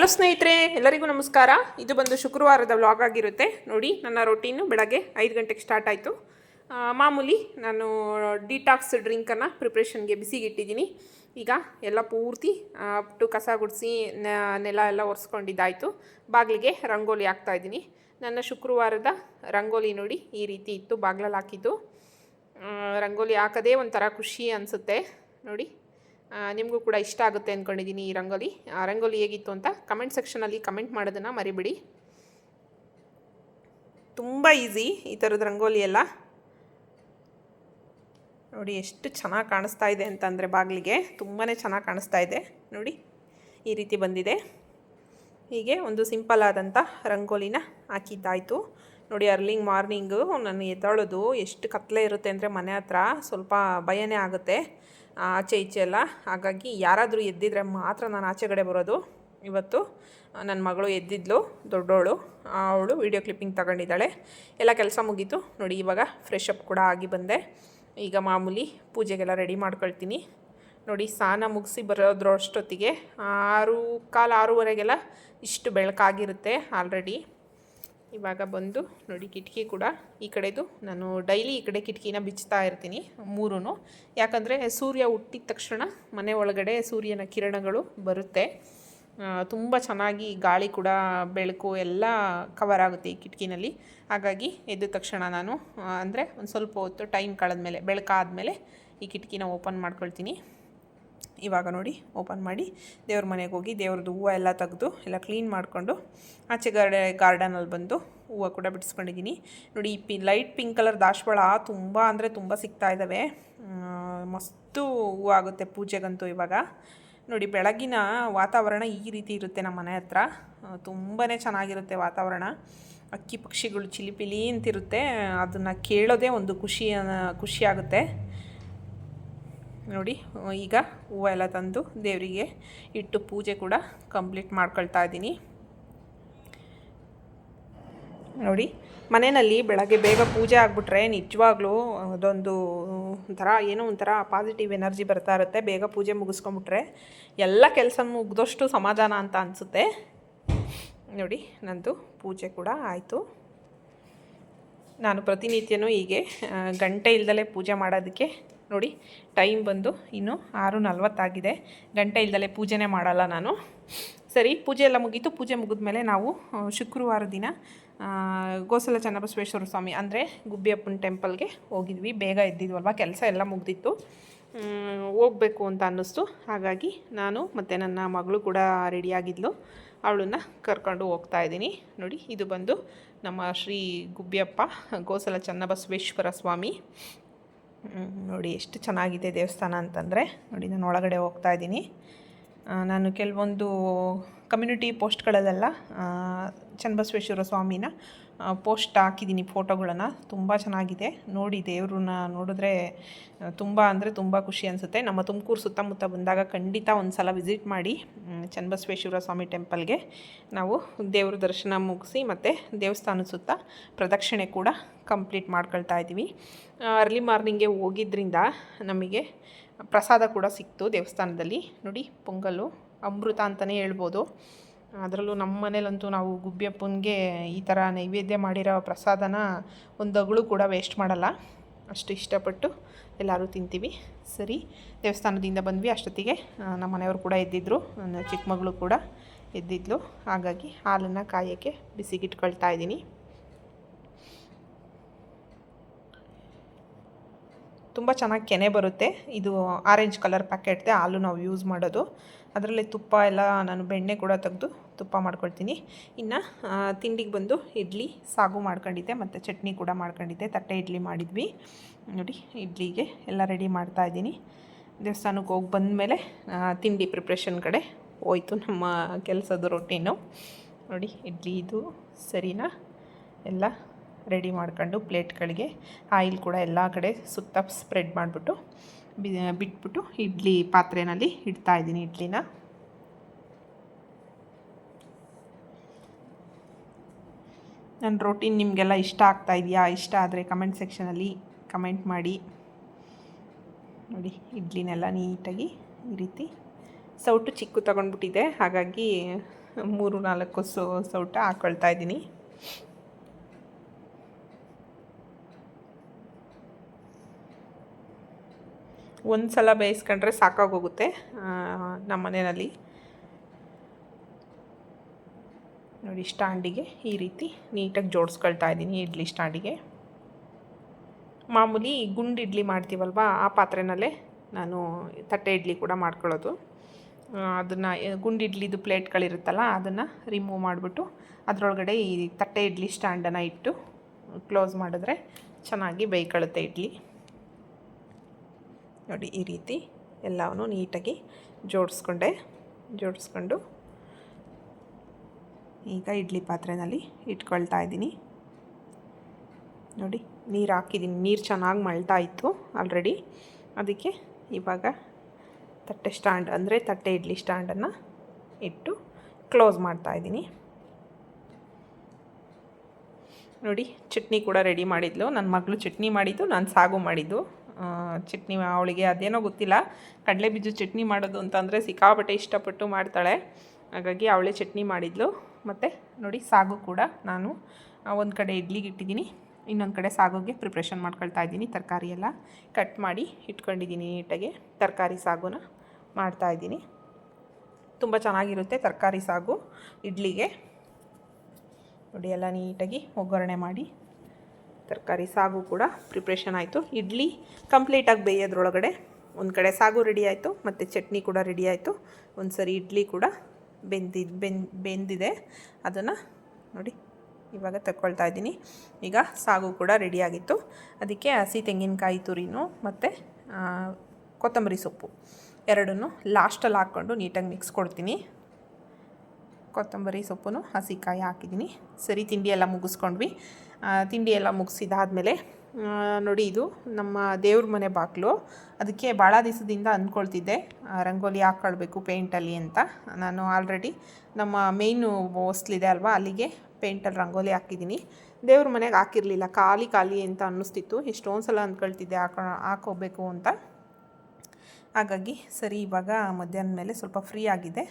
Hello ಸ್ನೇಹಿತರೆ, ಎಲ್ಲರಿಗೂ ನಮಸ್ಕಾರ. ಇದು ಬಂದು ಶುಕ್ರವಾರದ ವ್ಲಾಗ್ ಆಗಿರುತ್ತೆ. ನೋಡಿ, ನನ್ನ ರೊಟೀನು ಬೆಳಗ್ಗೆ 5 ಗಂಟೆಗೆ ಸ್ಟಾರ್ಟ್ ಆಯಿತು. ಮಾಮೂಲಿ ನಾನು ಡಿಟಾಕ್ಸ್ ಡ್ರಿಂಕನ್ನು ಪ್ರಿಪ್ರೇಷನ್ಗೆ ಬಿಸಿಗೆ ಇಟ್ಟಿದ್ದೀನಿ. ಈಗ ಎಲ್ಲ ಪೂರ್ತಿ ಅಪ್ಟು ಕಸ ಗುಡಿಸಿ ನೆಲ ಎಲ್ಲ ಒರೆಸ್ಕೊಂಡಿದ್ದಾಯಿತು. ಬಾಗಿಲಿಗೆ ರಂಗೋಲಿ ಹಾಕ್ತಾಯಿದ್ದೀನಿ. ನನ್ನ ಶುಕ್ರವಾರದ ರಂಗೋಲಿ ನೋಡಿ ಈ ರೀತಿ ಇತ್ತು, ಬಾಗಿಲಲ್ಲಿ ಹಾಕಿದ್ದು. ರಂಗೋಲಿ ಹಾಕೋದೇ ಒಂಥರ ಖುಷಿ ಅನಿಸುತ್ತೆ ನೋಡಿ. ನಿಮಗೂ ಕೂಡ ಇಷ್ಟ ಆಗುತ್ತೆ ಅಂದ್ಕೊಂಡಿದ್ದೀನಿ ಈ ರಂಗೋಲಿ. ರಂಗೋಲಿ ಹೇಗಿತ್ತು ಅಂತ ಕಮೆಂಟ್ ಸೆಕ್ಷನಲ್ಲಿ ಕಮೆಂಟ್ ಮಾಡೋದನ್ನು ಮರಿಬೇಡಿ. ತುಂಬ ಈಸಿ ಈ ಥರದ ರಂಗೋಲಿ ಎಲ್ಲ. ನೋಡಿ ಎಷ್ಟು ಚೆನ್ನಾಗಿ ಕಾಣಿಸ್ತಾ ಇದೆ ಅಂತಂದರೆ ಬಾಗಿಲಿಗೆ ತುಂಬಾ ಚೆನ್ನಾಗಿ ಕಾಣಿಸ್ತಾ ಇದೆ ನೋಡಿ. ಈ ರೀತಿ ಬಂದಿದೆ. ಹೀಗೆ ಒಂದು ಸಿಂಪಲ್ ಆದಂಥ ರಂಗೋಲಿನ ಹಾಕಿದ್ದಾಯಿತು ನೋಡಿ. ಅರ್ಲಿಂಗ್ ಮಾರ್ನಿಂಗು ನಾನು ಎದ್ದೇಳೋದು ಎಷ್ಟು ಕತ್ತಲೆ ಇರುತ್ತೆ ಅಂದರೆ ಮನೆ ಹತ್ರ ಸ್ವಲ್ಪ ಭಯನೇ ಆಗುತ್ತೆ ಆಚೆ ಈಚೆ ಎಲ್ಲ. ಹಾಗಾಗಿ ಯಾರಾದರೂ ಎದ್ದಿದ್ರೆ ಮಾತ್ರ ನಾನು ಆಚೆಗಡೆ ಬರೋದು. ಇವತ್ತು ನನ್ನ ಮಗಳು ಎದ್ದಿದ್ಲು, ದೊಡ್ಡವಳು. ಅವಳು ವಿಡಿಯೋ ಕ್ಲಿಪ್ಪಿಂಗ್ ತಗೊಂಡಿದ್ದಾಳೆ. ಎಲ್ಲ ಕೆಲಸ ಮುಗೀತು ನೋಡಿ. ಇವಾಗ ಫ್ರೆಶ್ ಅಪ್ ಕೂಡ ಆಗಿ ಬಂದೆ. ಈಗ ಮಾಮೂಲಿ ಪೂಜೆಗೆಲ್ಲ ರೆಡಿ ಮಾಡ್ಕೊಳ್ತೀನಿ ನೋಡಿ. ಸ್ನಾನ ಮುಗಿಸಿ ಬರೋದ್ರಷ್ಟೊತ್ತಿಗೆ 6:15 6:30 ಇಷ್ಟು ಬೆಳಕಾಗಿರುತ್ತೆ ಆಲ್ರೆಡಿ. ಇವಾಗ ಬಂದು ನೋಡಿ, ಕಿಟಕಿ ಕೂಡ ಈ ಕಡೆದು ನಾನು ಡೈಲಿ ಈ ಕಡೆ ಕಿಟಕಿನ ಬಿಚ್ತಾ ಇರ್ತೀನಿ ಮೂರೂ. ಯಾಕಂದರೆ ಸೂರ್ಯ ಹುಟ್ಟಿದ ತಕ್ಷಣ ಮನೆ ಒಳಗಡೆ ಸೂರ್ಯನ ಕಿರಣಗಳು ಬರುತ್ತೆ. ತುಂಬ ಚೆನ್ನಾಗಿ ಗಾಳಿ ಕೂಡ ಬೆಳಕು ಎಲ್ಲ ಕವರ್ ಆಗುತ್ತೆ ಈ ಕಿಟಕಿನಲ್ಲಿ. ಹಾಗಾಗಿ ಎದ್ದ ತಕ್ಷಣ ನಾನು ಅಂದರೆ ಒಂದು ಸ್ವಲ್ಪ ಹೊತ್ತು ಟೈಮ್ ಕಳೆದ್ಮೇಲೆ, ಬೆಳಕಾದ್ಮೇಲೆ ಈ ಕಿಟಕಿನ ಓಪನ್ ಮಾಡ್ಕೊಳ್ತೀನಿ. ಇವಾಗ ನೋಡಿ ಓಪನ್ ಮಾಡಿ ದೇವ್ರ ಮನೆಗೆ ಹೋಗಿ ದೇವ್ರದ್ದು ಹೂವು ಎಲ್ಲ ತೆಗೆದು ಎಲ್ಲ ಕ್ಲೀನ್ ಮಾಡಿಕೊಂಡು ಆಚೆ ಗಾರ್ಡನಲ್ಲಿ ಬಂದು ಹೂವು ಕೂಡ ಬಿಡಿಸ್ಕೊಂಡಿದ್ದೀನಿ ನೋಡಿ. ಈ ಲೈಟ್ ಪಿಂಕ್ ಕಲರ್ ದಾಸವಾಳ ತುಂಬ ಅಂದರೆ ತುಂಬ ಸಿಗ್ತಾ ಇದ್ದಾವೆ. ಮಸ್ತು ಹೂವು ಆಗುತ್ತೆ ಪೂಜೆಗಂತೂ. ಇವಾಗ ನೋಡಿ, ಬೆಳಗಿನ ವಾತಾವರಣ ಈ ರೀತಿ ಇರುತ್ತೆ ನಮ್ಮ ಮನೆ ಹತ್ರ. ತುಂಬಾ ಚೆನ್ನಾಗಿರುತ್ತೆ ವಾತಾವರಣ. ಅಕ್ಕಿ ಪಕ್ಷಿಗಳು ಚಿಲಿಪಿಲಿ ಅಂತಿರುತ್ತೆ. ಅದನ್ನು ಕೇಳೋದೇ ಒಂದು ಖುಷಿಯಾಗುತ್ತೆ ನೋಡಿ. ಈಗ ಹೂವು ಎಲ್ಲ ತಂದು ದೇವರಿಗೆ ಇಟ್ಟು ಪೂಜೆ ಕೂಡ ಕಂಪ್ಲೀಟ್ ಮಾಡ್ಕೊಳ್ತಾ ಇದ್ದೀನಿ ನೋಡಿ. ಮನೆಯಲ್ಲಿ ಬೆಳಗ್ಗೆ ಬೇಗ ಪೂಜೆ ಆಗಿಬಿಟ್ರೆ ನಿಜವಾಗ್ಲೂ ಅದೊಂದು ಒಂಥರ ಪಾಸಿಟಿವ್ ಎನರ್ಜಿ ಬರ್ತಾ ಇರುತ್ತೆ. ಬೇಗ ಪೂಜೆ ಮುಗಿಸ್ಕೊಂಬಿಟ್ರೆ ಎಲ್ಲ ಕೆಲಸ ಮುಗ್ದಷ್ಟು ಸಮಾಧಾನ ಅಂತ ಅನಿಸುತ್ತೆ ನೋಡಿ. ನಂದು ಪೂಜೆ ಕೂಡ ಆಯಿತು. ನಾನು ಪ್ರತಿನಿತ್ಯನೂ ಹೀಗೆ ಗಂಟೆ ಇಲ್ದಲೇ ಪೂಜೆ ಮಾಡೋದಕ್ಕೆ ನೋಡಿ. ಟೈಮ್ ಬಂದು ಇನ್ನು 6:40 ಗಂಟೆ ಇಲ್ದಲೇ ಪೂಜೆನೇ ಮಾಡಲ್ಲ ನಾನು. ಸರಿ, ಪೂಜೆ ಎಲ್ಲ ಮುಗೀತು. ಪೂಜೆ ಮುಗಿದ್ಮೇಲೆ ನಾವು ಶುಕ್ರವಾರ ದಿನ ಗೋಸಲ ಚನ್ನಬಸವೇಶ್ವರ ಸ್ವಾಮಿ ಅಂದರೆ ಗುಬ್ಬಿಯಪ್ಪನ ಟೆಂಪಲ್ಗೆ ಹೋಗಿದ್ವಿ. ಬೇಗ ಎದ್ದಿದ್ವಲ್ವ, ಕೆಲಸ ಎಲ್ಲ ಮುಗ್ದಿತ್ತು, ಹೋಗಬೇಕು ಅಂತ ಅನ್ನಿಸ್ತು. ಹಾಗಾಗಿ ನಾನು ಮತ್ತು ನನ್ನ ಮಗಳು ಕೂಡ ರೆಡಿಯಾಗಿದ್ಲು. ಅವಳನ್ನು ಕರ್ಕೊಂಡು ಹೋಗ್ತಾಯಿದ್ದೀನಿ ನೋಡಿ. ಇದು ಬಂದು ನಮ್ಮ ಶ್ರೀ ಗುಬ್ಬಿಯಪ್ಪ ಗೋಸಲ ಚನ್ನಬಸವೇಶ್ವರ ಸ್ವಾಮಿ ನೋಡಿ. ಎಷ್ಟು ಚೆನ್ನಾಗಿದೆ ದೇವಸ್ಥಾನ ಅಂತಂದರೆ ನೋಡಿ. ನಾನು ಒಳಗಡೆ ಹೋಗ್ತಾಯಿದ್ದೀನಿ. ನಾನು ಕೆಲವೊಂದು ಕಮ್ಯುನಿಟಿ ಪೋಸ್ಟ್ಗಳಲ್ಲೆಲ್ಲ ಚನ್ನಬಸವೇಶ್ವರ ಸ್ವಾಮಿನ ಪೋಸ್ಟ್ ಹಾಕಿದ್ದೀನಿ ಫೋಟೋಗಳನ್ನು. ತುಂಬ ಚೆನ್ನಾಗಿದೆ ನೋಡಿ. ದೇವ್ರನ್ನ ನೋಡಿದ್ರೆ ತುಂಬ ಅಂದರೆ ತುಂಬ ಖುಷಿ ಅನಿಸುತ್ತೆ. ನಮ್ಮ ತುಮಕೂರು ಸುತ್ತಮುತ್ತ ಬಂದಾಗ ಖಂಡಿತ ಒಂದು ಸಲ ವಿಸಿಟ್ ಮಾಡಿ ಚನ್ನಬಸವೇಶ್ವರ ಸ್ವಾಮಿ ಟೆಂಪಲ್ಗೆ. ನಾವು ದೇವ್ರ ದರ್ಶನ ಮುಗಿಸಿ ಮತ್ತು ದೇವಸ್ಥಾನದ ಸುತ್ತ ಪ್ರದಕ್ಷಿಣೆ ಕೂಡ ಕಂಪ್ಲೀಟ್ ಮಾಡ್ಕೊಳ್ತಾ ಇದ್ದೀವಿ. ಅರ್ಲಿ ಮಾರ್ನಿಂಗ್ಗೆ ಹೋಗಿದ್ದರಿಂದ ನಮಗೆ ಪ್ರಸಾದ ಕೂಡ ಸಿಕ್ತು ದೇವಸ್ಥಾನದಲ್ಲಿ ನೋಡಿ. ಪೊಂಗಲ್ಲು ಅಮೃತ ಅಂತಲೇ ಹೇಳ್ಬೋದು. ಅದರಲ್ಲೂ ನಮ್ಮ ಮನೇಲಂತೂ ನಾವು ಗುಬ್ಬಿಯಪ್ಪನಿಗೆ ಈ ಥರ ನೈವೇದ್ಯ ಮಾಡಿರೋ ಪ್ರಸಾದನ ಒಂದು ಅಗಳು ಕೂಡ ವೇಸ್ಟ್ ಮಾಡಲ್ಲ. ಅಷ್ಟು ಇಷ್ಟಪಟ್ಟು ಎಲ್ಲರೂ ತಿಂತೀವಿ. ಸರಿ, ದೇವಸ್ಥಾನದಿಂದ ಬಂದ್ವಿ. ಅಷ್ಟೊತ್ತಿಗೆ ನಮ್ಮ ಮನೆಯವರು ಕೂಡ ಎದ್ದಿದ್ದರು, ನನ್ನ ಚಿಕ್ಕ ಮಗಳು ಕೂಡ ಎದ್ದಿದ್ಲು. ಹಾಗಾಗಿ ಹಾಲನ್ನು ಕಾಯೋಕ್ಕೆ ಬಿಸಿಗಿಟ್ಕೊಳ್ತಾ ಇದ್ದೀನಿ. ತುಂಬ ಚೆನ್ನಾಗಿ ಕೆನೆ ಬರುತ್ತೆ. ಇದು ಆರೆಂಜ್ ಕಲರ್ ಪ್ಯಾಕೆಟ್ದೆ ಹಾಲು ನಾವು ಯೂಸ್ ಮಾಡೋದು. ಅದರಲ್ಲೇ ತುಪ್ಪ ಎಲ್ಲ ನಾನು ಬೆಣ್ಣೆ ಕೂಡ ತೆಗೆದು ತುಪ್ಪ ಮಾಡ್ಕೊಳ್ತೀನಿ. ಇನ್ನು ತಿಂಡಿಗೆ ಬಂದು ಇಡ್ಲಿ ಸಾಗು ಮಾಡ್ಕೊಂಡಿದ್ದೆ ಮತ್ತು ಚಟ್ನಿ ಕೂಡ ಮಾಡ್ಕೊಂಡಿದ್ದೆ. ತಟ್ಟೆ ಇಡ್ಲಿ ಮಾಡಿದ್ವಿ ನೋಡಿ. ಇಡ್ಲಿಗೆ ಎಲ್ಲ ರೆಡಿ ಮಾಡ್ತಾಯಿದ್ದೀನಿ. ದೇವಸ್ಥಾನಕ್ಕೆ ಹೋಗಿ ಬಂದಮೇಲೆ ತಿಂಡಿ ಪ್ರಿಪ್ರೇಷನ್ ಕಡೆ ಹೋಯ್ತು ನಮ್ಮ ಕೆಲಸದ ರೊಟೀನು ನೋಡಿ. ಇಡ್ಲಿ ಇದು ಸರಿನಾ ಎಲ್ಲ ರೆಡಿ ಮಾಡ್ಕೊಂಡು ಪ್ಲೇಟ್ಗಳಿಗೆ ಆಯಿಲ್ ಕೂಡ ಎಲ್ಲ ಕಡೆ ಸುತ್ತ ಸ್ಪ್ರೆಡ್ ಮಾಡಿಬಿಟ್ಟು ಬಿಟ್ಬಿಟ್ಟು ಇಡ್ಲಿ ಪಾತ್ರೆಯಲ್ಲಿ ಇಡ್ತಾಯಿದ್ದೀನಿ ಇಡ್ಲಿನ. ನನ್ನ ರೊಟೀನ್ ನಿಮಗೆಲ್ಲ ಇಷ್ಟ ಆಗ್ತಾ ಇದೆಯಾ? ಇಷ್ಟ ಆದರೆ ಕಮೆಂಟ್ ಸೆಕ್ಷನಲ್ಲಿ ಕಮೆಂಟ್ ಮಾಡಿ ನೋಡಿ. ಇಡ್ಲಿನೆಲ್ಲ ನೀಟಾಗಿ ಈ ರೀತಿ ಸೌಟು ಚಿಕ್ಕು ತೊಗೊಂಡ್ಬಿಟ್ಟಿದೆ, ಹಾಗಾಗಿ 3-4 ಸೌಟ ಹಾಕ್ಕೊಳ್ತಾ ಇದ್ದೀನಿ. ಒಂದು ಸಲ ಬೇಯಿಸ್ಕೊಂಡ್ರೆ ಸಾಕಾಗೋಗುತ್ತೆ ನಮ್ಮ ಮನೆಯಲ್ಲಿ. ನೋಡಿ, ಸ್ಟ್ಯಾಂಡಿಗೆ ಈ ರೀತಿ ನೀಟಾಗಿ ಜೋಡಿಸ್ಕೊಳ್ತಾ ಇದ್ದೀನಿ. ಇಡ್ಲಿ ಸ್ಟ್ಯಾಂಡಿಗೆ ಮಾಮೂಲಿ ಗುಂಡು ಇಡ್ಲಿ ಮಾಡ್ತೀವಲ್ವ, ಆ ಪಾತ್ರೆನಲ್ಲೇ ನಾನು ತಟ್ಟೆ ಇಡ್ಲಿ ಕೂಡ ಮಾಡ್ಕೊಳ್ಳೋದು. ಅದನ್ನು ಗುಂಡು ಇಡ್ಲಿದು ಪ್ಲೇಟ್ಗಳಿರುತ್ತಲ್ಲ ಅದನ್ನು ರಿಮೂವ್ ಮಾಡಿಬಿಟ್ಟು ಅದರೊಳಗಡೆ ಈ ತಟ್ಟೆ ಇಡ್ಲಿ ಸ್ಟ್ಯಾಂಡನ್ನು ಇಟ್ಟು ಕ್ಲೋಸ್ ಮಾಡಿದ್ರೆ ಚೆನ್ನಾಗಿ ಬೇಯ್ಕೊಳ್ಳುತ್ತೆ ಇಡ್ಲಿ. ನೋಡಿ, ಈ ರೀತಿ ಎಲ್ಲವನ್ನೂ ನೀಟಾಗಿ ಜೋಡಿಸ್ಕೊಂಡು ಈಗ ಇಡ್ಲಿ ಪಾತ್ರೆಯಲ್ಲಿ ಇಟ್ಕೊಳ್ತಾ ಇದ್ದೀನಿ. ನೋಡಿ, ನೀರು ಹಾಕಿದ್ದೀನಿ. ನೀರು ಚೆನ್ನಾಗಿ ಮಳ್ತಾ ಇತ್ತು ಆಲ್ರೆಡಿ. ಅದಕ್ಕೆ ಇವಾಗ ತಟ್ಟೆ ಇಡ್ಲಿ ಸ್ಟ್ಯಾಂಡನ್ನು ಇಟ್ಟು ಕ್ಲೋಸ್ ಮಾಡ್ತಾಯಿದ್ದೀನಿ. ನೋಡಿ, ಚಟ್ನಿ ಕೂಡ ರೆಡಿ ಮಾಡಿದ್ಲು ನನ್ನ ಮಗಳು. ಚಟ್ನಿ ಮಾಡಿದ್ದು, ನಾನು ಸಾಗು ಮಾಡಿದ್ದು. ಚಟ್ನಿ ಅವಳಿಗೆ ಅದೇನೋ ಗೊತ್ತಿಲ್ಲ, ಕಡಲೆ ಬೀಜ ಚಟ್ನಿ ಮಾಡೋದು ಅಂತಂದರೆ ಸಿಕ್ಕಾಪಟ್ಟೆ ಇಷ್ಟಪಟ್ಟು ಮಾಡ್ತಾಳೆ. ಹಾಗಾಗಿ ಅವಳೇ ಚಟ್ನಿ ಮಾಡಿದ್ಲು. ಮತ್ತು ನೋಡಿ, ಸಾಗು ಕೂಡ ನಾನು ಒಂದು ಕಡೆ ಇಡ್ಲಿಗೆ ಇಟ್ಟಿದ್ದೀನಿ, ಇನ್ನೊಂದು ಕಡೆ ಸಾಗುಗೆ ಪ್ರಿಪ್ರೇಷನ್ ಮಾಡ್ಕೊಳ್ತಾ ಇದ್ದೀನಿ. ತರಕಾರಿ ಎಲ್ಲ ಕಟ್ ಮಾಡಿ ಇಟ್ಕೊಂಡಿದ್ದೀನಿ ನೀಟಾಗಿ. ತರಕಾರಿ ಸಾಗುನ ಮಾಡ್ತಾಯಿದ್ದೀನಿ. ತುಂಬ ಚೆನ್ನಾಗಿರುತ್ತೆ ತರಕಾರಿ ಸಾಗು ಇಡ್ಲಿಗೆ. ನೋಡಿ, ಎಲ್ಲ ನೀಟಾಗಿ ಒಗ್ಗರಣೆ ಮಾಡಿ ತರಕಾರಿ ಸಾಗು ಕೂಡ ಪ್ರಿಪ್ರೇಷನ್ ಆಯಿತು. ಇಡ್ಲಿ ಕಂಪ್ಲೀಟಾಗಿ ಬೇಯೋದ್ರೊಳಗಡೆ ಒಂದು ಕಡೆ ಸಾಗು ರೆಡಿ ಆಯಿತು, ಮತ್ತು ಚಟ್ನಿ ಕೂಡ ರೆಡಿ ಆಯಿತು. ಒಂದು ಸರಿ ಇಡ್ಲಿ ಕೂಡ ಬೆಂದಿದೆ. ಅದನ್ನು ನೋಡಿ ಇವಾಗ ತಗೊಳ್ತಾ ಇದ್ದೀನಿ. ಈಗ ಸಾಗು ಕೂಡ ರೆಡಿಯಾಗಿತ್ತು. ಅದಕ್ಕೆ ಹಸಿ ತೆಂಗಿನಕಾಯಿ ತುರಿನೂ ಮತ್ತು ಕೊತ್ತಂಬರಿ ಸೊಪ್ಪು ಎರಡನ್ನೂ ಲಾಸ್ಟಲ್ಲಿ ಹಾಕ್ಕೊಂಡು ನೀಟಾಗಿ ಮಿಕ್ಸ್ ಕೊಡ್ತೀನಿ. ಕೊತ್ತಂಬರಿ ಸೊಪ್ಪು ಹಸಿ ಕಾಯಿ ಹಾಕಿದ್ದೀನಿ. ಸರಿ, ತಿಂಡಿ ಎಲ್ಲ ಮುಗಿಸ್ಕೊಂಡ್ವಿ. ತಿಂಡಿ ಎಲ್ಲ ಮುಗಿಸಿದಾದ್ಮೇಲೆ ನೋಡಿ, ಇದು ನಮ್ಮ ದೇವ್ರ ಮನೆ ಬಾಗಿಲು. ಅದಕ್ಕೆ ಭಾಳ ದಿವಸದಿಂದ ಅಂದ್ಕೊಳ್ತಿದ್ದೆ ರಂಗೋಲಿ ಹಾಕ್ಕೊಳ್ಬೇಕು ಪೇಂಟಲ್ಲಿ ಅಂತ. ನಾನು ಆಲ್ರೆಡಿ ನಮ್ಮ ಮೇಯ್ನು ಹೊಸ್ಲಿದೆ ಅಲ್ವಾ, ಅಲ್ಲಿಗೆ ಪೇಂಟಲ್ಲಿ ರಂಗೋಲಿ ಹಾಕಿದ್ದೀನಿ. ದೇವ್ರ ಮನೆಗೆ ಹಾಕಿರಲಿಲ್ಲ, ಖಾಲಿ ಅಂತ ಅನ್ನಿಸ್ತಿತ್ತು. ಎಷ್ಟೊಂದು ಸಲ ಅಂದ್ಕೊಳ್ತಿದ್ದೆ ಹಾಕೋಬೇಕು ಅಂತ. ಹಾಗಾಗಿ ಸರಿ, ಇವಾಗ ಮಧ್ಯಾಹ್ನ ಮೇಲೆ ಸ್ವಲ್ಪ ಫ್ರೀ ಆಗಿದೆ.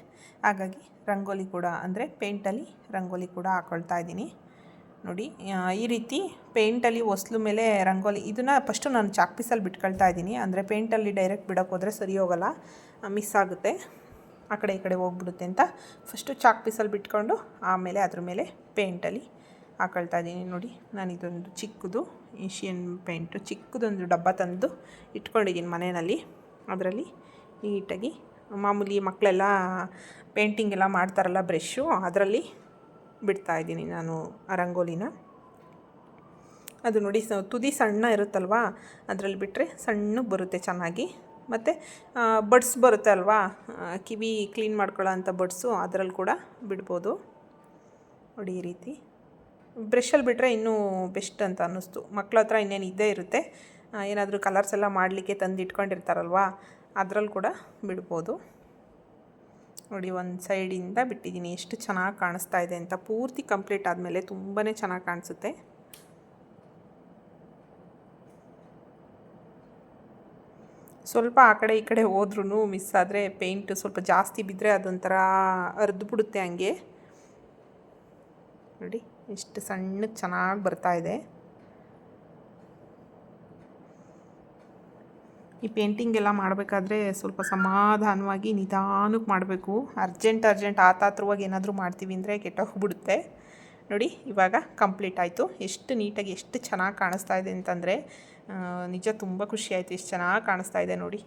ಹಾಗಾಗಿ ರಂಗೋಲಿ ಕೂಡ ಅಂದರೆ ಪೇಂಟಲ್ಲಿ ರಂಗೋಲಿ ಕೂಡ ಹಾಕ್ಕೊಳ್ತಾ ಇದ್ದೀನಿ. ನೋಡಿ, ಈ ರೀತಿ ಪೇಂಟಲ್ಲಿ ಹೊಸ್ಲು ಮೇಲೆ ರಂಗೋಲಿ ಇದನ್ನು ಫಸ್ಟು ನಾನು ಚಾಕ್ ಪೀಸಲ್ಲಿ ಬಿಟ್ಕೊಳ್ತಾ ಇದ್ದೀನಿ. ಅಂದರೆ ಪೇಂಟಲ್ಲಿ ಡೈರೆಕ್ಟ್ ಬಿಡೋಕೆ ಹೋದರೆ ಸರಿ ಹೋಗೋಲ್ಲ, ಮಿಸ್ ಆಗುತ್ತೆ, ಆ ಕಡೆ ಈ ಕಡೆ ಹೋಗ್ಬಿಡುತ್ತೆ ಅಂತ ಫಸ್ಟು ಚಾಕ್ ಪೀಸಲ್ಲಿ ಬಿಟ್ಕೊಂಡು ಆಮೇಲೆ ಅದ್ರ ಮೇಲೆ ಪೇಂಟಲ್ಲಿ ಹಾಕ್ಕೊಳ್ತಾ ಇದ್ದೀನಿ. ನೋಡಿ, ನಾನು ಇದೊಂದು ಚಿಕ್ಕದು ಏಷಿಯನ್ ಪೇಂಟು ಚಿಕ್ಕದೊಂದು ಡಬ್ಬ ತಂದು ಇಟ್ಕೊಂಡಿದ್ದೀನಿ ಮನೆಯಲ್ಲಿ. ಅದರಲ್ಲಿ ನೀಟಾಗಿ ಮಾಮೂಲಿ ಮಕ್ಕಳೆಲ್ಲ ಪೇಂಟಿಂಗ್ ಎಲ್ಲ ಮಾಡ್ತಾರಲ್ಲ ಬ್ರಷು, ಅದರಲ್ಲಿ ಬಿಡ್ತಾಯಿದ್ದೀನಿ ನಾನು ಆ ರಂಗೋಲಿನ. ಅದು ನೋಡಿ, ತುದಿ ಸಣ್ಣ ಇರುತ್ತಲ್ವ, ಅದರಲ್ಲಿ ಬಿಟ್ಟರೆ ಸಣ್ಣ ಬರುತ್ತೆ ಚೆನ್ನಾಗಿ. ಮತ್ತು ಬಡ್ಸ್ ಬರುತ್ತೆ ಅಲ್ವಾ, ಕಿವಿ ಕ್ಲೀನ್ ಮಾಡ್ಕೊಳ್ಳೋ ಅಂಥ ಬಡ್ಸು, ಅದರಲ್ಲಿ ಕೂಡ ಬಿಡ್ಬೋದು. ನೋಡಿ, ಈ ರೀತಿ ಬ್ರಷಲ್ಲಿ ಬಿಟ್ಟರೆ ಇನ್ನೂ ಬೆಸ್ಟ್ ಅಂತ ಅನ್ನಿಸ್ತು. ಮಕ್ಕಳ ಹತ್ರ ಇನ್ನೇನು ಇದ್ದೇ ಇರುತ್ತೆ, ಏನಾದರೂ ಕಲರ್ಸ್ ಎಲ್ಲ ಮಾಡಲಿಕ್ಕೆ ತಂದು ಇಟ್ಕೊಂಡಿರ್ತಾರಲ್ವ, ಅದರಲ್ಲಿ ಕೂಡ ಬಿಡ್ಬೋದು. ನೋಡಿ, ಒಂದು ಸೈಡಿಂದ ಬಿಟ್ಟಿದ್ದೀನಿ. ಎಷ್ಟು ಚೆನ್ನಾಗಿ ಕಾಣಿಸ್ತಾ ಇದೆ ಅಂತ. ಪೂರ್ತಿ ಕಂಪ್ಲೀಟ್ ಆದಮೇಲೆ ತುಂಬಾ ಚೆನ್ನಾಗಿ ಕಾಣಿಸುತ್ತೆ. ಸ್ವಲ್ಪ ಆ ಕಡೆ ಈ ಕಡೆ ಹೋದ್ರೂ ಮಿಸ್ ಆದರೆ ಪೇಂಟ್ ಸ್ವಲ್ಪ ಜಾಸ್ತಿ ಬಿದ್ದರೆ ಅದೊಂಥರ ಅರ್ದು ಬಿಡುತ್ತೆ ಹಂಗೆ. ನೋಡಿ, ಎಷ್ಟು ಸಣ್ಣಕ್ಕೆ ಚೆನ್ನಾಗಿ ಬರ್ತಾಯಿದೆ. ಈ ಪೇಂಟಿಂಗ್ ಎಲ್ಲ ಮಾಡಬೇಕಾದ್ರೆ ಸ್ವಲ್ಪ ಸಮಾಧಾನವಾಗಿ ನಿಧಾನಕ್ಕೆ ಮಾಡಬೇಕು. ಅರ್ಜೆಂಟ್ ಆತಾತ್ರವಾಗಿ ಏನಾದರೂ ಮಾಡ್ತೀವಿ ಅಂದರೆ ಕೆಟ್ಟೋಗ್ಬಿಡುತ್ತೆ. ನೋಡಿ, ಇವಾಗ ಕಂಪ್ಲೀಟ್ ಆಯಿತು. ಎಷ್ಟು ನೀಟಾಗಿ ಎಷ್ಟು ಚೆನ್ನಾಗಿ ಕಾಣಿಸ್ತಾ ಇದೆ ಅಂತಂದರೆ ನಿಜ ತುಂಬ ಖುಷಿ ಆಯಿತು. ಎಷ್ಟು ಚೆನ್ನಾಗಿ ಕಾಣಿಸ್ತಾ ಇದೆ ನೋಡಿ.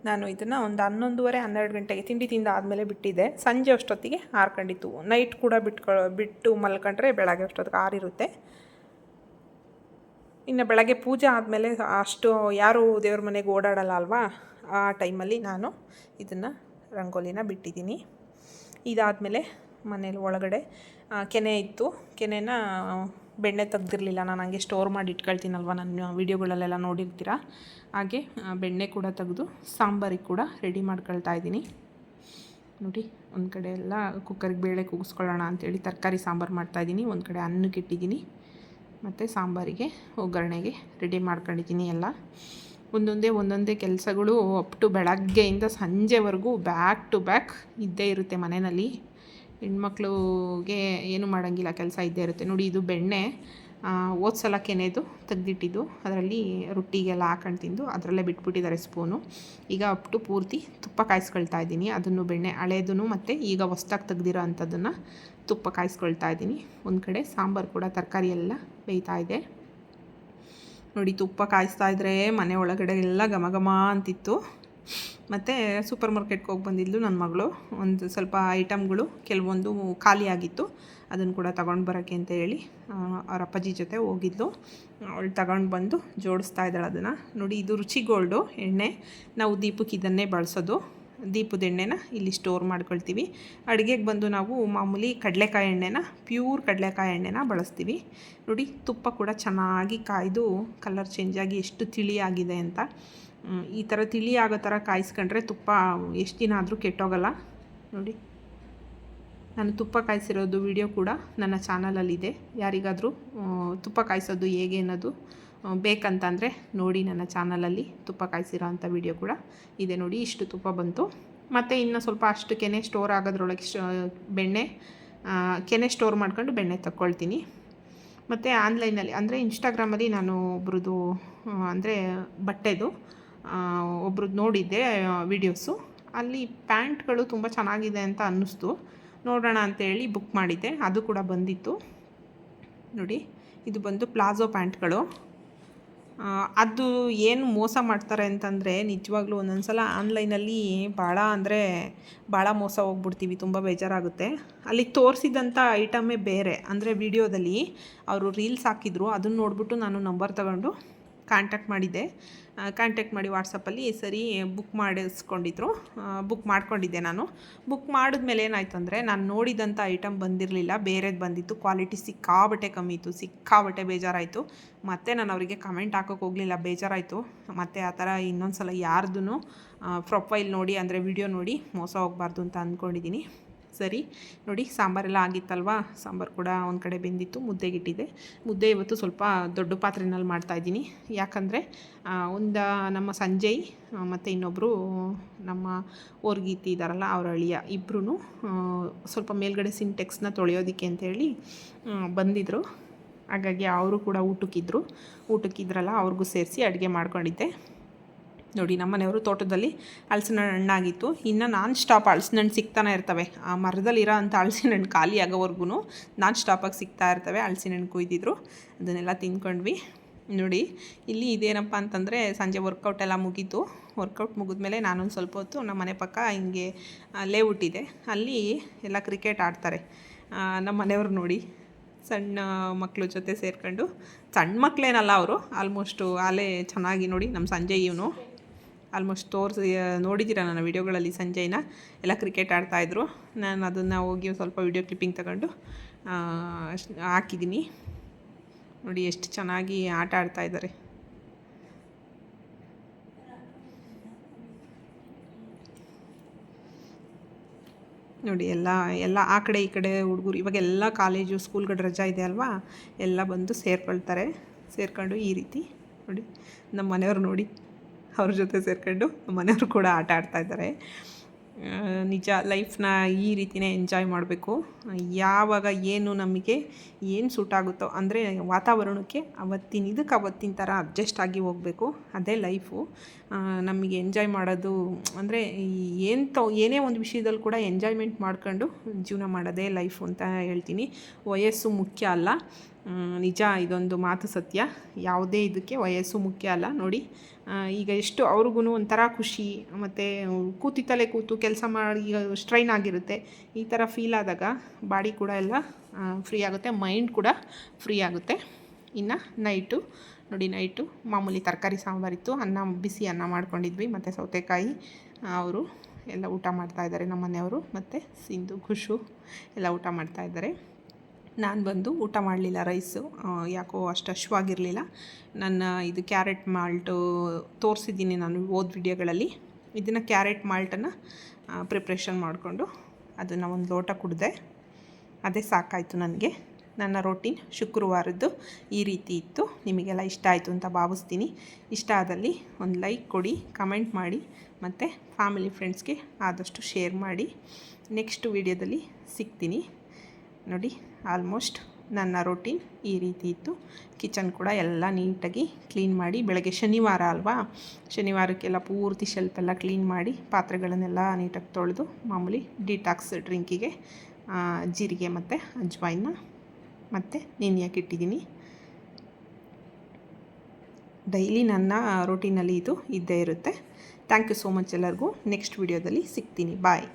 ನಾನು ಇದನ್ನು ಒಂದು 11:30-12 ಗಂಟೆಗೆ ತಿಂಡಿ ಆದಮೇಲೆ ಬಿಟ್ಟಿದ್ದೆ. ಸಂಜೆ ಅಷ್ಟೊತ್ತಿಗೆ ಆರ್ಕೊಂಡಿತ್ತು. ನೈಟ್ ಕೂಡ ಬಿಟ್ಟು ಮಲ್ಕೊಂಡ್ರೆ ಬೆಳಗ್ಗೆ ಅಷ್ಟೊತ್ತಿಗೆ ಆರಿರುತ್ತೆ. ಇನ್ನು ಬೆಳಗ್ಗೆ ಪೂಜೆ ಆದಮೇಲೆ ಅಷ್ಟು ಯಾರೂ ದೇವ್ರ ಮನೆಗೆ ಓಡಾಡಲ್ಲ ಅಲ್ವಾ, ಆ ಟೈಮಲ್ಲಿ ನಾನು ಇದನ್ನು ರಂಗೋಲಿನ ಬಿಟ್ಟಿದ್ದೀನಿ. ಇದಾದಮೇಲೆ ಮನೇಲಿ ಒಳಗಡೆ ಕೆನೆ ಇತ್ತು. ಕೆನೆನ ಬೆಣ್ಣೆ ತೆಗ್ದಿರಲಿಲ್ಲ, ನಾನು ಹಂಗೆ ಸ್ಟೋರ್ ಮಾಡಿ ಇಟ್ಕೊಳ್ತೀನಲ್ವ, ನನ್ನ ವೀಡಿಯೋಗಳಲ್ಲೆಲ್ಲ ನೋಡಿರ್ತೀರ. ಹಾಗೆ ಬೆಣ್ಣೆ ಕೂಡ ತೆಗೆದು ಸಾಂಬಾರಿಗೆ ಕೂಡ ರೆಡಿ ಮಾಡ್ಕೊಳ್ತಾ ಇದ್ದೀನಿ. ನೋಡಿ, ಒಂದು ಕಡೆ ಎಲ್ಲ ಕುಕ್ಕರಿಗೆ ಬೇಳೆ ಕೂಗಿಸ್ಕೊಳ್ಳೋಣ ಅಂಥೇಳಿ ತರಕಾರಿ ಸಾಂಬಾರು ಮಾಡ್ತಾಯಿದ್ದೀನಿ. ಒಂದು ಕಡೆ ಅನ್ನಕ್ಕೆ ಇಟ್ಟಿದ್ದೀನಿ, ಮತ್ತು ಸಾಂಬಾರಿಗೆ ಒಗ್ಗರಣೆಗೆ ರೆಡಿ ಮಾಡ್ಕೊಂಡಿದ್ದೀನಿ ಎಲ್ಲ. ಒಂದೊಂದೇ ಕೆಲಸಗಳು ಅಪ್ ಟು ಬೆಳಗ್ಗೆಯಿಂದ ಸಂಜೆವರೆಗೂ ಬ್ಯಾಕ್ ಟು ಬ್ಯಾಕ್ ಇದ್ದೇ ಇರುತ್ತೆ ಮನೆಯಲ್ಲಿ. ಹೆಣ್ಮಕ್ಳಿಗೆ ಏನು ಮಾಡೋಂಗಿಲ್ಲ, ಕೆಲಸ ಇದ್ದೇ ಇರುತ್ತೆ. ನೋಡಿ, ಇದು ಬೆಣ್ಣೆ ಹೋದ ಸಲ ಕೆನೆದು ತೆಗೆದಿಟ್ಟಿದ್ದು, ಅದರಲ್ಲಿ ರೊಟ್ಟಿಗೆಲ್ಲ ಹಾಕೊಂಡು ತಿಂದು ಅದರಲ್ಲೇ ಬಿಟ್ಬಿಟ್ಟಿದ್ದಾರೆ ಸ್ಪೂನು. ಈಗ ಅಪ್ ಟು ಪೂರ್ತಿ ತುಪ್ಪ ಕಾಯಿಸ್ಕೊಳ್ತಾ ಇದ್ದೀನಿ. ಅದನ್ನು ಬೆಣ್ಣೆ ಹಳೇದೂ ಮತ್ತು ಈಗ ಹೊಸ್ದಾಗಿ ತೆಗ್ದಿರೋ ಅಂಥದ್ದನ್ನು ತುಪ್ಪ ಕಾಯಿಸ್ಕೊಳ್ತಾ ಇದ್ದೀನಿ. ಒಂದು ಕಡೆ ಸಾಂಬಾರು ಕೂಡ ತರಕಾರಿ ಎಲ್ಲ ಬೇಯ್ತಾ ಇದೆ. ನೋಡಿ, ತುಪ್ಪ ಕಾಯಿಸ್ತಾ ಇದ್ದರೆ ಮನೆ ಒಳಗಡೆ ಎಲ್ಲ ಘಮ ಘಮ ಅಂತಿತ್ತು. ಮತ್ತು ಸೂಪರ್ ಮಾರ್ಕೆಟ್ಗೆ ಹೋಗಿ ಬಂದಿದ್ಲು ನನ್ನ ಮಗಳು. ಒಂದು ಸ್ವಲ್ಪ ಐಟಮ್ಗಳು ಕೆಲವೊಂದು ಖಾಲಿಯಾಗಿತ್ತು, ಅದನ್ನು ಕೂಡ ತಗೊಂಡು ಬರೋಕ್ಕೆ ಅಂತ ಹೇಳಿ ಅವ್ರ ಅಪ್ಪಾಜಿ ಜೊತೆ ಹೋಗಿದ್ಲು. ಅವಳು ತಗೊಂಡು ಬಂದು ಜೋಡಿಸ್ತಾ ಇದ್ದಾಳೆ ಅದನ್ನು. ನೋಡಿ, ಇದು ರುಚಿ ಗೋಲ್ಡು ಎಣ್ಣೆ. ನಾವು ದೀಪಕ್ಕೆ ಇದನ್ನೇ ಬಳಸೋದು. ದೀಪದ ಎಣ್ಣೆನ ಇಲ್ಲಿ ಸ್ಟೋರ್ ಮಾಡ್ಕೊಳ್ತೀವಿ. ಅಡುಗೆಗೆ ಬಂದು ನಾವು ಮಾಮೂಲಿ ಕಡಲೆಕಾಯಿ ಎಣ್ಣೆನ, ಪ್ಯೂರ್ ಕಡಲೆಕಾಯಿ ಎಣ್ಣೆನ ಬಳಸ್ತೀವಿ. ನೋಡಿ, ತುಪ್ಪ ಕೂಡ ಚೆನ್ನಾಗಿ ಕಾಯ್ದು ಕಲರ್ ಚೇಂಜಾಗಿ ಎಷ್ಟು ತಿಳಿಯಾಗಿದೆ ಅಂತ. ಈ ಥರ ತಿಳಿ ಆಗೋ ಥರ ಕಾಯಿಸ್ಕೊಂಡ್ರೆ ತುಪ್ಪ ಎಷ್ಟು ದಿನ ಆದರೂ ಕೆಟ್ಟೋಗಲ್ಲ. ನೋಡಿ, ನಾನು ತುಪ್ಪ ಕಾಯಿಸಿರೋದು ವಿಡಿಯೋ ಕೂಡ ನನ್ನ ಚಾನಲಲ್ಲಿದೆ. ಯಾರಿಗಾದರೂ ತುಪ್ಪ ಕಾಯಿಸೋದು ಹೇಗೆ ಅನ್ನೋದು ಬೇಕಂತಂದರೆ ನೋಡಿ, ನನ್ನ ಚಾನಲಲ್ಲಿ ತುಪ್ಪ ಕಾಯಿಸಿರೋ ಅಂಥ ವಿಡಿಯೋ ಕೂಡ ಇದೆ. ನೋಡಿ, ಇಷ್ಟು ತುಪ್ಪ ಬಂತು. ಮತ್ತು ಇನ್ನು ಸ್ವಲ್ಪ ಅಷ್ಟು ಕೆನೆ ಸ್ಟೋರ್ ಆಗೋದ್ರೊಳಗೆ ಬೆಣ್ಣೆ ಕೆನೆ ಸ್ಟೋರ್ ಮಾಡ್ಕೊಂಡು ಬೆಣ್ಣೆ ತಗೊಳ್ತೀನಿ. ಮತ್ತು ಆನ್ಲೈನಲ್ಲಿ ಅಂದರೆ ಇನ್ಸ್ಟಾಗ್ರಾಮಲ್ಲಿ ನಾನು ಒಬ್ರದ್ದು ಅಂದರೆ ಬಟ್ಟೆದು ಒಬ್ರದ್ದು ನೋಡಿದ್ದೆ ವಿಡಿಯೋಸು. ಅಲ್ಲಿ ಪ್ಯಾಂಟ್ಗಳು ತುಂಬ ಚೆನ್ನಾಗಿದೆ ಅಂತ ಅನ್ನಿಸ್ತು. ನೋಡೋಣ ಅಂತೇಳಿ ಬುಕ್ ಮಾಡಿದ್ದೆ, ಅದು ಕೂಡ ಬಂದಿತ್ತು. ನೋಡಿ, ಇದು ಬಂದು ಪ್ಲಾಜೋ ಪ್ಯಾಂಟ್ಗಳು. ಅದು ಏನು ಮೋಸ ಮಾಡ್ತಾರೆ ಅಂತಂದರೆ ನಿಜವಾಗ್ಲೂ ಒಂದೊಂದು ಸಲ ಆನ್ಲೈನಲ್ಲಿ ಭಾಳ ಮೋಸ ಹೋಗ್ಬಿಡ್ತೀವಿ. ತುಂಬ ಬೇಜಾರಾಗುತ್ತೆ. ಅಲ್ಲಿ ತೋರಿಸಿದಂಥ ಐಟಮೇ ಬೇರೆ. ಅಂದರೆ ವಿಡಿಯೋದಲ್ಲಿ ಅವರು ರೀಲ್ಸ್ ಹಾಕಿದ್ರು, ಅದನ್ನು ನೋಡಿಬಿಟ್ಟು ನಾನು ನಂಬರ್ ತಗೊಂಡು ಕಾಂಟ್ಯಾಕ್ಟ್ ಮಾಡಿ ವಾಟ್ಸಪ್ಪಲ್ಲಿ ಸರಿ ಬುಕ್ ಮಾಡಿಸ್ಕೊಂಡಿದ್ರು. ಬುಕ್ ಮಾಡ್ಕೊಂಡಿದ್ದೆ ನಾನು. ಬುಕ್ ಮಾಡಿದ್ಮೇಲೆ ಏನಾಯಿತು ಅಂದರೆ, ನಾನು ನೋಡಿದಂಥ ಐಟಮ್ ಬಂದಿರಲಿಲ್ಲ, ಬೇರೆದು ಬಂದಿತ್ತು. ಕ್ವಾಲಿಟಿ ಸಿಕ್ಕಾಬಟ್ಟೆ ಕಮ್ಮಿ ಇತ್ತು. ಸಿಕ್ಕಾಬಟ್ಟೆ ಬೇಜಾರಾಯಿತು. ಮತ್ತು ನಾನು ಅವರಿಗೆ ಕಮೆಂಟ್ ಹಾಕೋಕ್ಕೆ ಹೋಗಲಿಲ್ಲ, ಬೇಜಾರಾಯಿತು. ಮತ್ತು ಆ ಥರ ಇನ್ನೊಂದು ಸಲ ಯಾರ್ದೂ ಪ್ರೊಫೈಲ್ ನೋಡಿ ಅಂದರೆ ವಿಡಿಯೋ ನೋಡಿ ಮೋಸ ಹೋಗಬಾರ್ದು ಅಂತ ಅಂದ್ಕೊಂಡಿದ್ದೀನಿ. ಸರಿ, ನೋಡಿ, ಸಾಂಬಾರೆಲ್ಲ ಆಗಿತ್ತಲ್ವ. ಸಾಂಬಾರು ಕೂಡ ಒಂದು ಕಡೆ ಬೆಂದಿತ್ತು. ಮುದ್ದೆಗಿಟ್ಟಿದ್ದೆ. ಮುದ್ದೆ ಇವತ್ತು ಸ್ವಲ್ಪ ದೊಡ್ಡ ಪಾತ್ರೆಯಲ್ಲಿ ಮಾಡ್ತಾಯಿದ್ದೀನಿ. ಯಾಕಂದರೆ ಒಂದು ನಮ್ಮ ಸಂಜಯ್ ಮತ್ತು ಇನ್ನೊಬ್ಬರು ನಮ್ಮ ಓರ್ಗೀತಿ ಇದ್ದಾರಲ್ಲ, ಅವ್ರ ಅಳಿಯ ಇಬ್ಬರೂ ಸ್ವಲ್ಪ ಮೇಲ್ಗಡೆ ಸಿಂಟೆಕ್ಸ್ನ ತೊಳೆಯೋದಕ್ಕೆ ಅಂತೇಳಿ ಬಂದಿದ್ದರು. ಹಾಗಾಗಿ ಅವರು ಕೂಡ ಊಟಕ್ಕಿದ್ರಲ್ಲ, ಅವ್ರಿಗೂ ಸೇರಿಸಿ ಅಡುಗೆ ಮಾಡ್ಕೊಂಡಿದ್ದೆ. ನೋಡಿ, ನಮ್ಮ ಮನೆಯವರು ತೋಟದಲ್ಲಿ ಹಲಸಿನ ಹಣ್ಣಾಗಿತ್ತು. ಇನ್ನು ನಾನ್ ಸ್ಟಾಪ್ ಹಲಸಿನ ಹಣ್ಣು ಸಿಗ್ತಾನೆ ಇರ್ತವೆ. ಆ ಮರದಲ್ಲಿರೋ ಅಂಥ ಹಲಸಿನ ಹಣ್ಣು ಖಾಲಿ ಆಗೋವರೆಗೂ ನಾನ್ ಸ್ಟಾಪಾಗಿ ಸಿಗ್ತಾ ಇರ್ತವೆ. ಹಲಸಿನ ಹಣ್ಣು ಕುಯ್ದಿದ್ರು, ಅದನ್ನೆಲ್ಲ ತಿಂದ್ಕೊಂಡ್ವಿ. ನೋಡಿ, ಇಲ್ಲಿ ಇದೇನಪ್ಪ ಅಂತಂದರೆ ಸಂಜೆ ವರ್ಕೌಟ್ ಎಲ್ಲ ಮುಗೀತು. ವರ್ಕೌಟ್ ಮುಗಿದ್ಮೇಲೆ ನಾನೊಂದು ಸ್ವಲ್ಪ ಹೊತ್ತು ನಮ್ಮ ಮನೆ ಪಕ್ಕ ಹಿಂಗೆ ಲೇಔಟ್ ಇದೆ, ಅಲ್ಲಿ ಎಲ್ಲ ಕ್ರಿಕೆಟ್ ಆಡ್ತಾರೆ ನಮ್ಮ ಮನೆಯವರು. ನೋಡಿ, ಸಣ್ಣ ಮಕ್ಕಳು ಜೊತೆ ಸೇರ್ಕೊಂಡು, ಸಣ್ಣ ಮಕ್ಕಳೇನಲ್ಲ ಅವರು, ಆಲ್ಮೋಸ್ಟು ಅಲ್ಲೇ ಚೆನ್ನಾಗಿ ನೋಡಿ ನಮ್ಮ ಸಂಜಯ್ ಇವನು ಆಲ್ಮೋಸ್ಟ್ ನೋಡಿದ್ದೀರ ನನ್ನ ವೀಡಿಯೋಗಳಲ್ಲಿ. ಸಂಜಯ್ನ ಎಲ್ಲ ಕ್ರಿಕೆಟ್ ಆಡ್ತಾಯಿದ್ರು. ನಾನು ಅದನ್ನು ಹೋಗಿ ಸ್ವಲ್ಪ ವೀಡಿಯೋ ಕ್ಲಿಪ್ಪಿಂಗ್ ತಗೊಂಡು ಹಾಕಿದ್ದೀನಿ. ನೋಡಿ, ಎಷ್ಟು ಚೆನ್ನಾಗಿ ಆಟ ಆಡ್ತಾಯಿದ್ದಾರೆ. ನೋಡಿ, ಎಲ್ಲ ಆ ಕಡೆ ಈ ಕಡೆ ಹುಡುಗರು ಇವಾಗೆಲ್ಲ ಕಾಲೇಜು ಸ್ಕೂಲ್ಗಳು ರಜಾ ಇದೆ ಅಲ್ವಾ, ಎಲ್ಲ ಬಂದು ಸೇರ್ಕೊಂಡು ಈ ರೀತಿ ನೋಡಿ ನಮ್ಮ ಮನೆಯವರು ನೋಡಿ ಅವ್ರ ಜೊತೆ ಸೇರ್ಕೊಂಡು ನಮ್ಮ ಮನೆಯವರು ಕೂಡ ಆಟ ಆಡ್ತಾಯಿದ್ದಾರೆ. ನಿಜ, ಲೈಫ್ನ ಈ ರೀತಿಯೇ ಎಂಜಾಯ್ ಮಾಡಬೇಕು. ಯಾವಾಗ ನಮಗೆ ಏನು ಸೂಟ್ ಆಗುತ್ತೋ ಅಂದರೆ ವಾತಾವರಣಕ್ಕೆ ಅವತ್ತಿನ ಥರ ಅಡ್ಜಸ್ಟ್ ಆಗಿ ಹೋಗಬೇಕು. ಅದೇ ಲೈಫು. ನಮಗೆ ಎಂಜಾಯ್ ಮಾಡೋದು ಅಂದರೆ ಏನೇ ಒಂದು ವಿಷಯದಲ್ಲಿ ಕೂಡ ಎಂಜಾಯ್ಮೆಂಟ್ ಮಾಡ್ಕೊಂಡು ಜೀವನ ಮಾಡೋದೇ ಲೈಫು ಅಂತ ಹೇಳ್ತೀನಿ. ವಯಸ್ಸು ಮುಖ್ಯ ಅಲ್ಲ. ನಿಜ, ಇದೊಂದು ಮಾತು ಸತ್ಯ. ಯಾವುದೇ ಇದಕ್ಕೆ ವಯಸ್ಸು ಮುಖ್ಯ ಅಲ್ಲ. ನೋಡಿ, ಈಗ ಎಷ್ಟು ಅವ್ರಿಗೂ ಒಂಥರ ಖುಷಿ, ಮತ್ತು ಕೂತಿತ್ತಲೇ ಕೂತು ಕೆಲಸ ಮಾಡಿ ಸ್ಟ್ರೈನ್ ಆಗಿರುತ್ತೆ. ಈ ಥರ ಫೀಲ್ ಆದಾಗ ಬಾಡಿ ಕೂಡ ಎಲ್ಲ ಫ್ರೀ ಆಗುತ್ತೆ, ಮೈಂಡ್ ಕೂಡ ಫ್ರೀ ಆಗುತ್ತೆ. ಇನ್ನು ನೈಟು ಮಾಮೂಲಿ ತರಕಾರಿ ಸಾಂಬಾರಿತ್ತು, ಬಿಸಿ ಅನ್ನ ಮಾಡ್ಕೊಂಡಿದ್ವಿ, ಮತ್ತು ಸೌತೆಕಾಯಿ. ಅವರು ಎಲ್ಲ ಊಟ ಮಾಡ್ತಾಯಿದ್ದಾರೆ, ನಮ್ಮ ಮನೆಯವರು ಮತ್ತು ಸಿಂಧು ಖುಷು ಎಲ್ಲ ಊಟ ಮಾಡ್ತಾಯಿದ್ದಾರೆ. ನಾನು ಬಂದು ಊಟ ಮಾಡಲಿಲ್ಲ, ರೈಸು ಯಾಕೋ ಅಷ್ಟು ಹಶ್ವಾಗಿರಲಿಲ್ಲ. ನನ್ನ ಇದು ಕ್ಯಾರೆಟ್ ಮಾಲ್ಟು ತೋರಿಸಿದ್ದೀನಿ ನಾನು ಹೋದ ವಿಡಿಯೋಗಳಲ್ಲಿ. ಇದನ್ನು ಕ್ಯಾರೆಟ್ ಮಾಲ್ಟನ್ನು ಪ್ರಿಪ್ರೇಷನ್ ಮಾಡಿಕೊಂಡು ಅದನ್ನು ಒಂದು ಲೋಟ ಕುಡಿದೆ. ಅದೇ ಸಾಕಾಯಿತು ನನಗೆ. ನನ್ನ ರೋಟೀನ್ ಶುಕ್ರವಾರದ್ದು ಈ ರೀತಿ ಇತ್ತು. ನಿಮಗೆಲ್ಲ ಇಷ್ಟ ಆಯಿತು ಅಂತ ಭಾವಿಸ್ತೀನಿ. ಇಷ್ಟ ಆದಲ್ಲಿ ಒಂದು ಲೈಕ್ ಕೊಡಿ, ಕಮೆಂಟ್ ಮಾಡಿ, ಮತ್ತು ಫ್ಯಾಮಿಲಿ ಫ್ರೆಂಡ್ಸ್ಗೆ ಆದಷ್ಟು ಶೇರ್ ಮಾಡಿ. ನೆಕ್ಸ್ಟ್ ವಿಡಿಯೋದಲ್ಲಿ ಸಿಗ್ತೀನಿ. ನೋಡಿ, ಆಲ್ಮೋಸ್ಟ್ ನನ್ನ ರೋಟೀನ್ ಈ ರೀತಿ ಇತ್ತು. ಕಿಚನ್ ಕೂಡ ಎಲ್ಲ ನೀಟಾಗಿ ಕ್ಲೀನ್ ಮಾಡಿ, ಬೆಳಗ್ಗೆ ಶನಿವಾರ ಅಲ್ವಾ, ಶನಿವಾರಕ್ಕೆಲ್ಲ ಪೂರ್ತಿ ಶೆಲ್ಫೆಲ್ಲ ಕ್ಲೀನ್ ಮಾಡಿ ಪಾತ್ರೆಗಳನ್ನೆಲ್ಲ ನೀಟಾಗಿ ತೊಳೆದು ಮಾಮೂಲಿ ಡಿಟಾಕ್ಸ್ ಡ್ರಿಂಕಿಗೆ ಜೀರಿಗೆ ಮತ್ತು ಅಜ್ವಾಯಿನ ಮತ್ತು ನೆನೆಯೋಕೆ ಇಟ್ಟಿದ್ದೀನಿ. ಡೈಲಿ ನನ್ನ ರೋಟೀನಲ್ಲಿ ಇದು ಇದ್ದೇ ಇರುತ್ತೆ. ಥ್ಯಾಂಕ್ ಯು ಸೋ ಮಚ್ ಎಲ್ಲರಿಗೂ. ನೆಕ್ಸ್ಟ್ ವಿಡಿಯೋದಲ್ಲಿ ಸಿಗ್ತೀನಿ. ಬಾಯ್.